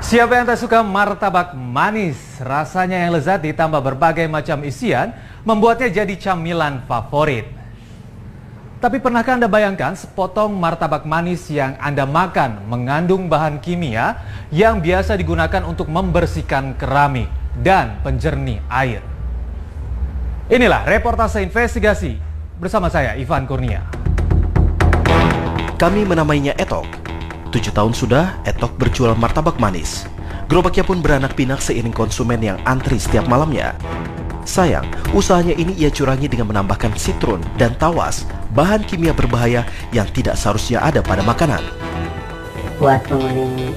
Siapa yang tak suka martabak manis? Rasanya yang lezat ditambah berbagai macam isian membuatnya jadi camilan favorit. Tapi pernahkah Anda bayangkan sepotong martabak manis yang Anda makan mengandung bahan kimia yang biasa digunakan untuk membersihkan keramik dan penjernih air? Inilah reportase investigasi bersama saya Ivan Kurnia. Kami menamainya Etok. 7 tahun sudah Etok berjual martabak manis. Gerobaknya pun beranak pinak seiring konsumen yang antri setiap malamnya. Sayang, usahanya ini ia curangi dengan menambahkan sitrun dan tawas, bahan kimia berbahaya yang tidak seharusnya ada pada makanan. Buat menguning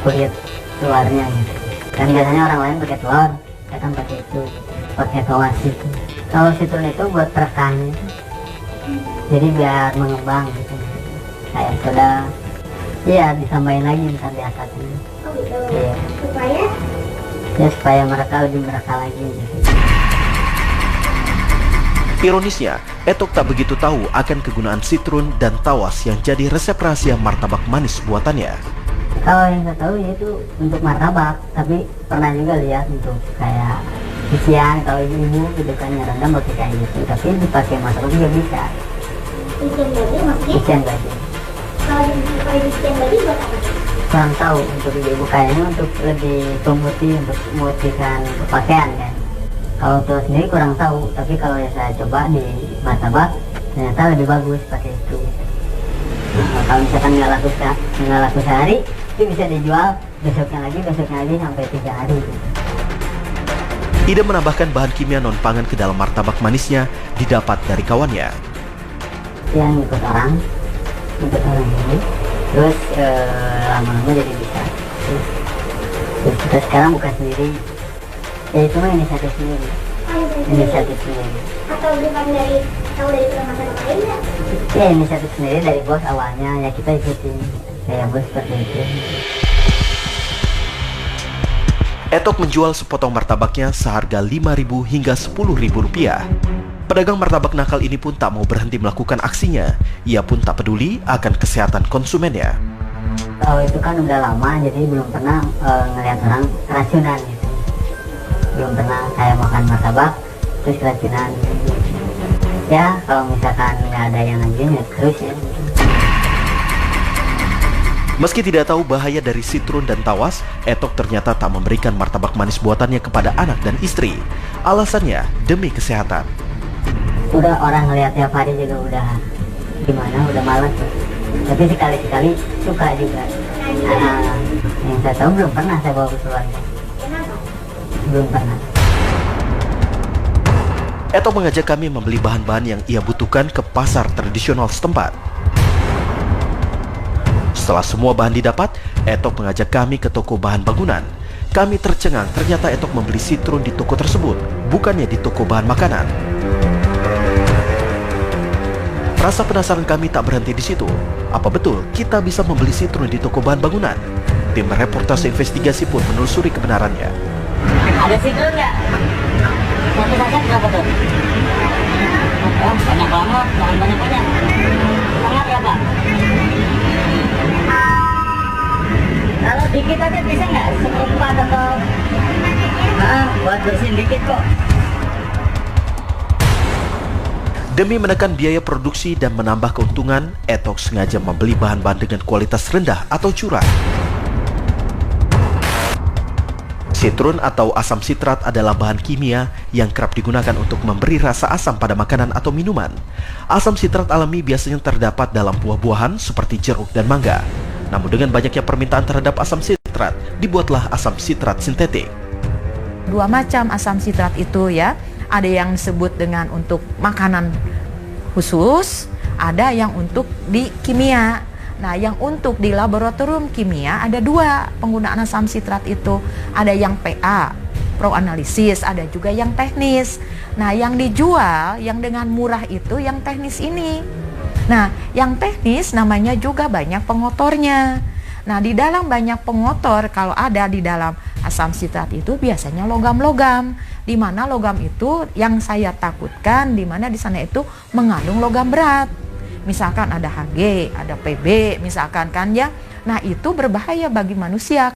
kulit luarnya gitu. Dan biasanya orang lain pakai telur, saya kan pakai itu, pakai tawas itu. Kalau sitrun itu buat perekahnya, jadi biar mengembang gitu. Kayak soda, iya ditambahin lagi ntar di atasnya. Oh gitu. Iya. Supaya? Ya supaya mereka lebih mereka lagi gitu. Ironisnya, Etok tak begitu tahu akan kegunaan sitrun dan tawas yang jadi resep rahasia martabak manis buatannya. Kalau yang saya tahu ya itu untuk martabak, tapi pernah juga lihat untuk kayak isian kalau ibu-ibu gitu kan yang rendang pakai kayak gitu, tapi dipakai martabak juga bisa. Isian baju maksudnya? Isian baju. Kalau isian baju buat apa? Kurang tahu untuk ibu kayaknya untuk lebih pemutih, untuk memutihkan pakaian kan. Kalau telur sendiri kurang tahu, tapi kalau yang saya coba di martabak ternyata lebih bagus pakai itu. Nah, kalau misalkan nggak laku sehari, itu bisa dijual besoknya lagi sampai 3 hari. Ide menambahkan bahan kimia non-pangan ke dalam martabak manisnya didapat dari kawannya. Yang ikut orang ini, terus lama-lama jadi bisa. Terus kita sekarang buka sendiri. Ya itu mah inisiatif sendiri. Inisiatif sendiri. Atau bukan tahu dari permasalahan lain ya? Ya inisiatif sendiri dari bos awalnya, ya kita ikutin kayak bos seperti itu. Etok menjual sepotong martabaknya seharga Rp5.000 hingga Rp10.000. Pedagang martabak nakal ini pun tak mau berhenti melakukan aksinya. Ia pun tak peduli akan kesehatan konsumennya. Kalau itu kan udah lama, jadi belum pernah ngelihat orang keracunan gitu. Belum pernah saya makan martabak terus keracunan. Ya kalau misalkan nggak ada yang ngajuin ya terus ya. Meski tidak tahu bahaya dari sitrun dan tawas, Etok ternyata tak memberikan martabak manis buatannya kepada anak dan istri. Alasannya demi kesehatan. Udah orang ngeliat tiap hari juga udah gimana, udah malas. Tapi sekali-sekali suka juga. Nah, yang saya tahu belum pernah saya bawa ke keluarga. Belum pernah. Etok mengajak kami membeli bahan-bahan yang ia butuhkan ke pasar tradisional setempat. Setelah semua bahan didapat, Etok mengajak kami ke toko bahan bangunan. Kami tercengang ternyata Etok membeli sitrun di toko tersebut, bukannya di toko bahan makanan. Rasa penasaran kami tak berhenti di situ. Apa betul kita bisa membeli sitrun di toko bahan bangunan? Tim reportase investigasi pun menelusuri kebenarannya. Ada sitrun nggak? Satu paket berapa tuh? Oh, banyak banget, jangan banyak-banyak. Sangat ya Pak? Kalau dikit aja bisa nggak? Seperempat atau? Buat bersihin dikit kok. Demi menekan biaya produksi dan menambah keuntungan, Etok sengaja membeli bahan-bahan dengan kualitas rendah atau curang. Sitrun atau asam sitrat adalah bahan kimia yang kerap digunakan untuk memberi rasa asam pada makanan atau minuman. Asam sitrat alami biasanya terdapat dalam buah-buahan seperti jeruk dan mangga. Namun dengan banyaknya permintaan terhadap asam sitrat, dibuatlah asam sitrat sintetik. 2 macam asam sitrat itu ya. Ada yang disebut dengan untuk makanan khusus, ada yang untuk di kimia. Nah, yang untuk di laboratorium kimia ada 2 penggunaan asam sitrat itu. Ada yang PA, pro-analisis, ada juga yang teknis. Nah, yang dijual, yang dengan murah itu yang teknis ini. Nah, yang teknis namanya juga banyak pengotornya. Nah, di dalam banyak pengotor, kalau ada di dalam asam sitrat itu biasanya logam-logam. Di mana logam itu yang saya takutkan, di mana di sana itu mengandung logam berat. Misalkan ada Hg, ada Pb, misalkan kan ya. Nah, itu berbahaya bagi manusia.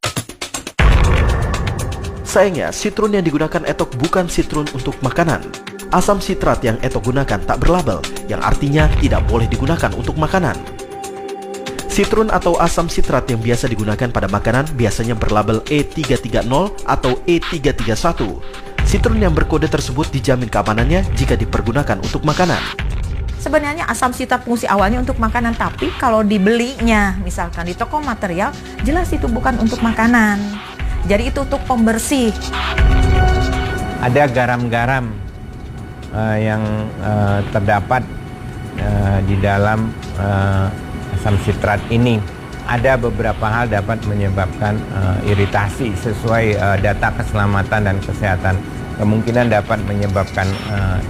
Sayangnya, sitrun yang digunakan Etok bukan sitrun untuk makanan. Asam sitrat yang Etok gunakan tak berlabel, yang artinya tidak boleh digunakan untuk makanan. Sitrun atau asam sitrat yang biasa digunakan pada makanan biasanya berlabel E330 atau E331. Sitrun yang berkode tersebut dijamin keamanannya jika dipergunakan untuk makanan. Sebenarnya asam sitrat fungsi awalnya untuk makanan, tapi kalau dibelinya misalkan di toko material, jelas itu bukan untuk makanan. Jadi itu untuk pembersih. Ada garam-garam yang terdapat di dalam asam sitrat ini. Ada beberapa hal dapat menyebabkan iritasi sesuai data keselamatan dan kesehatan. Kemungkinan dapat menyebabkan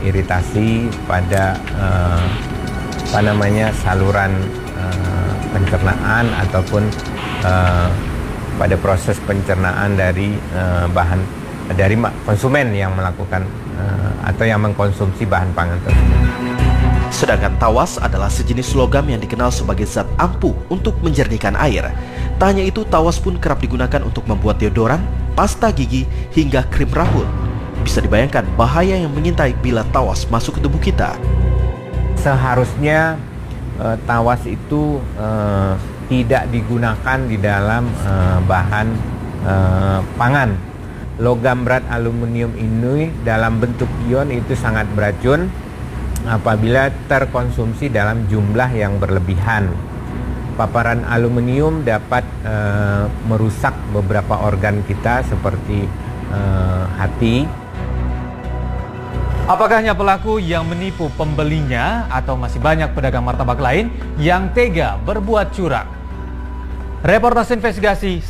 iritasi pada saluran pencernaan ataupun pada proses pencernaan dari konsumen yang melakukan atau yang mengkonsumsi bahan pangan tersebut. Sedangkan tawas adalah sejenis logam yang dikenal sebagai zat ampuh untuk menjernihkan air. Tak hanya itu, tawas pun kerap digunakan untuk membuat deodoran, pasta gigi, hingga krim rambut. Bisa dibayangkan bahaya yang mengintai bila tawas masuk ke tubuh kita. Seharusnya tawas itu tidak digunakan di dalam bahan pangan. Logam berat aluminium ini dalam bentuk ion itu sangat beracun apabila terkonsumsi dalam jumlah yang berlebihan. Paparan aluminium dapat merusak beberapa organ kita seperti hati. Apakah hanya pelaku yang menipu pembelinya atau masih banyak pedagang martabak lain yang tega berbuat curang? Reportase investigasi